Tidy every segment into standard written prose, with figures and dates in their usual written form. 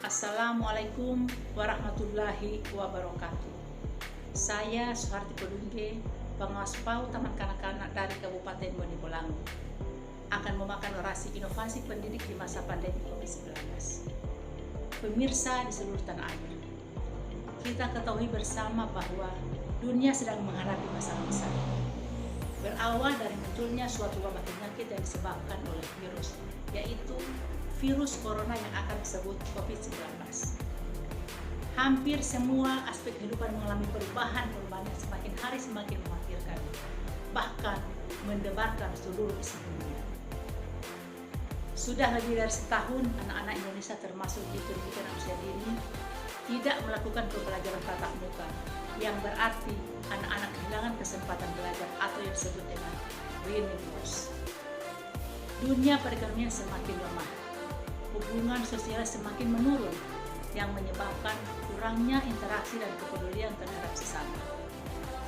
Assalamualaikum warahmatullahi wabarakatuh. Saya Suharti Pedungge, pengawas PAUD Taman Kanak-kanak dari Kabupaten Bone Bolango, akan memakan orasi inovasi pendidik di masa pandemi COVID-19. Pemirsa di seluruh tanah air, kita ketahui bersama bahwa dunia sedang menghadapi masalah besar. Berawal dari munculnya suatu wabah penyakit yang disebabkan oleh virus, yaitu virus corona yang akan disebut COVID-19. Hampir semua aspek kehidupan mengalami perubahan yang semakin hari semakin mengkhawatirkan, bahkan mendebarkan seluruh isi dunia. Sudah lebih dari setahun anak-anak Indonesia termasuk di pendidikan usia dini tidak melakukan pembelajaran tatap muka, yang berarti anak-anak kehilangan kesempatan belajar atau yang disebut dengan learning loss. Dunia perekonomian semakin lemah, hubungan sosial semakin menurun, yang menyebabkan kurangnya interaksi dan kepedulian terhadap sesama.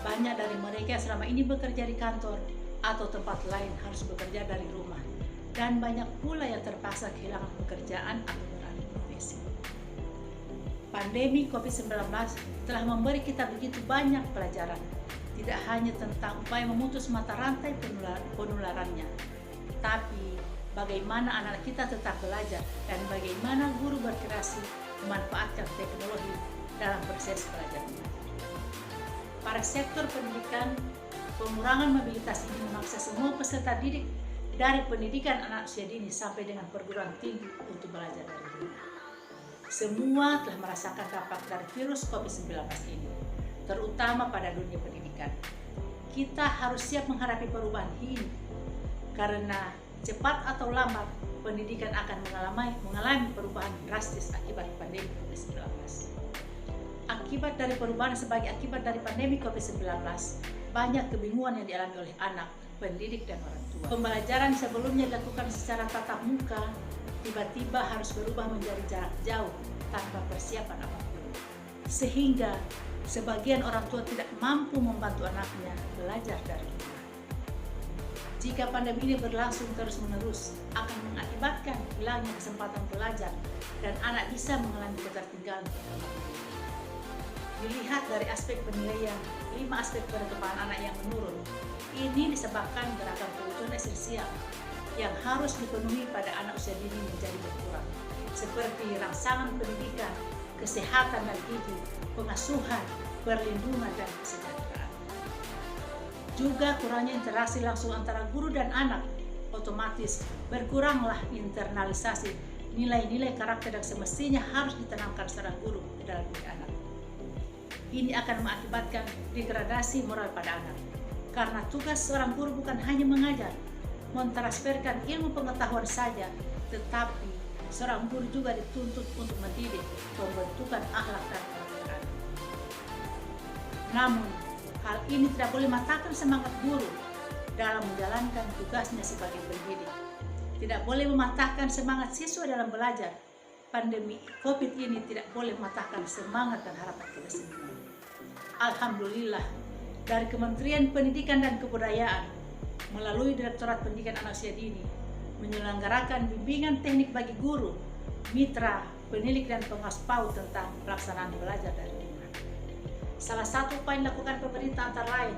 Banyak dari mereka yang selama ini bekerja di kantor atau tempat lain harus bekerja dari rumah, dan banyak pula yang terpaksa kehilangan pekerjaan atau beralih profesi. Pandemi COVID-19 telah memberi kita begitu banyak pelajaran, tidak hanya tentang upaya memutus mata rantai penularannya, tapi bagaimana anak kita tetap belajar dan bagaimana guru berkreasi memanfaatkan teknologi dalam proses belajarnya. Pada sektor pendidikan, pengurangan mobilitas ini memaksa semua peserta didik dari pendidikan anak usia dini sampai dengan perguruan tinggi untuk belajar dari rumah. Semua telah merasakan dampak dari virus COVID-19 ini, terutama pada dunia pendidikan. Kita harus siap menghadapi perubahan ini, karena cepat atau lambat pendidikan akan mengalami perubahan drastis akibat pandemi COVID-19. Akibat dari perubahan sebagai akibat dari pandemi COVID-19, banyak kebingungan yang dialami oleh anak, pendidik, dan orang tua. Pembelajaran sebelumnya dilakukan secara tatap muka, tiba-tiba harus berubah menjadi jarak jauh tanpa persiapan apapun. Sehingga sebagian orang tua tidak mampu membantu anaknya belajar dari rumah. Jika pandemi ini berlangsung terus-menerus, akan mengakibatkan hilangnya kesempatan belajar dan anak bisa mengalami ketertinggalan perkembangan. Dilihat dari aspek penilaian, 5 aspek perkembangan anak yang menurun. Ini disebabkan beragam kebutuhan esensial yang harus dipenuhi pada anak usia dini menjadi berkurang, seperti rangsangan pendidikan, kesehatan dan gizi, pengasuhan, perlindungan, dan kesejahteraan. Juga kurangnya interaksi langsung antara guru dan anak, otomatis berkuranglah internalisasi nilai-nilai karakter yang semestinya harus ditanamkan seorang guru dalam diri anak. Ini akan mengakibatkan degradasi moral pada anak, karena tugas seorang guru bukan hanya mengajar, mentransferkan ilmu pengetahuan saja, tetapi seorang guru juga dituntut untuk mendidik, pembentukan akhlak dan karakter anak. Namun, hal ini tidak boleh mematahkan semangat guru dalam menjalankan tugasnya sebagai pendidik. Tidak boleh mematahkan semangat siswa dalam belajar. Pandemi COVID ini tidak boleh mematahkan semangat dan harapan kita semua. Alhamdulillah, dari Kementerian Pendidikan dan Kebudayaan melalui Direktorat Pendidikan Anak Usia Dini menyelenggarakan bimbingan teknik bagi guru, mitra, penilik, dan pengawas PAUD tentang pelaksanaan belajar dari rumah. Salah satu upaya yang dilakukan pemerintah antara lain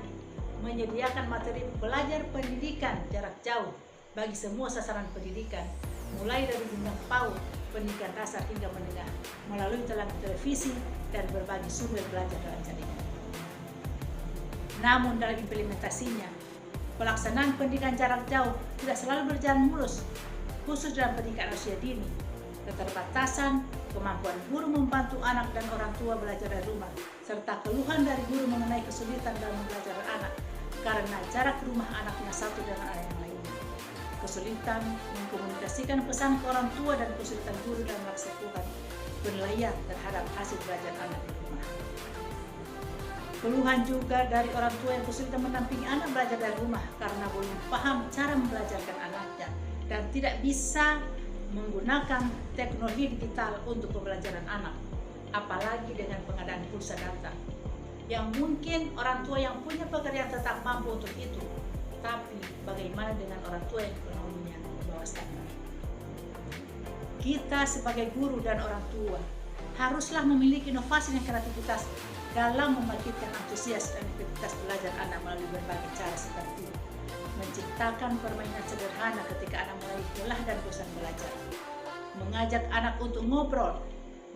menyediakan materi belajar pendidikan jarak jauh bagi semua sasaran pendidikan, mulai dari jenjang PAUD, pendidikan dasar hingga menengah, melalui tayangan televisi dan berbagai sumber belajar dalam jaringan. Namun dalam implementasinya, pelaksanaan pendidikan jarak jauh tidak selalu berjalan mulus, khusus dalam pendidikan usia dini. Keterbatasan kemampuan guru membantu anak dan orang tua belajar dari rumah, serta keluhan dari guru mengenai kesulitan dalam belajar anak karena jarak rumah anaknya satu dengan anak yang lainnya, kesulitan mengkomunikasikan pesan ke orang tua, dan kesulitan guru dalam melaksanakan penilaian terhadap hasil belajar anak di rumah. Keluhan juga dari orang tua yang kesulitan mendampingi anak belajar dari rumah karena belum paham cara membelajarkan anaknya dan tidak bisa menggunakan teknologi digital untuk pembelajaran anak, apalagi dengan pengadaan pulsa data. Yang mungkin orang tua yang punya pekerjaan tetap mampu untuk itu, tapi bagaimana dengan orang tua yang ekonominya di bawah standar? Kita sebagai guru dan orang tua haruslah memiliki inovasi dan kreativitas dalam membangkitkan antusias dan aktivitas belajar anak melalui berbagai cara seperti menciptakan permainan sederhana ketika anak mulai lelah dan bosan belajar, mengajak anak untuk ngobrol,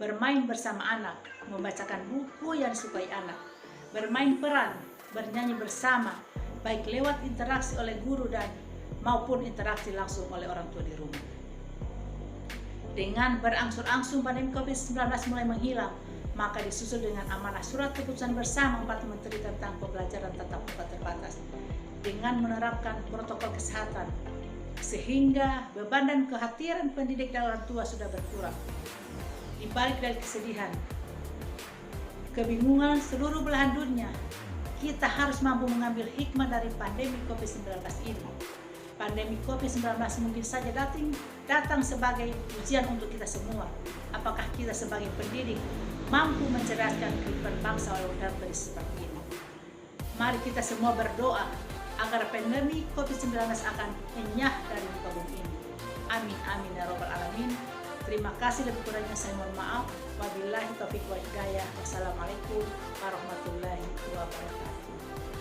bermain bersama anak, membacakan buku yang disukai anak, bermain peran, bernyanyi bersama, baik lewat interaksi oleh guru dan maupun interaksi langsung oleh orang tua di rumah. Dengan berangsur-angsur pandemi COVID-19 mulai menghilang, maka disusul dengan amanah surat keputusan bersama 4 menteri tentang pembelajaran tatap muka terbatas dengan menerapkan protokol kesehatan, sehingga beban dan kehadiran pendidik dan orang tua sudah berkurang. Di balik dari kesedihan, kebingungan seluruh belahan dunia, kita harus mampu mengambil hikmah dari pandemi COVID-19 ini. Pandemi COVID-19 mungkin saja datang sebagai ujian untuk kita semua. Apakah kita sebagai pendidik mampu mencerdaskan kehidupan bangsa walau dalam kondisi seperti ini? Mari kita semua berdoa agar pandemi COVID-19 akan enyah dari muka bumi ini. Amin, amin ya robbal alamin. Terima kasih, lebih kurangnya saya mohon maaf. Wabillahi taufiq wal hidayah. Wassalamualaikum warahmatullahi wabarakatuh.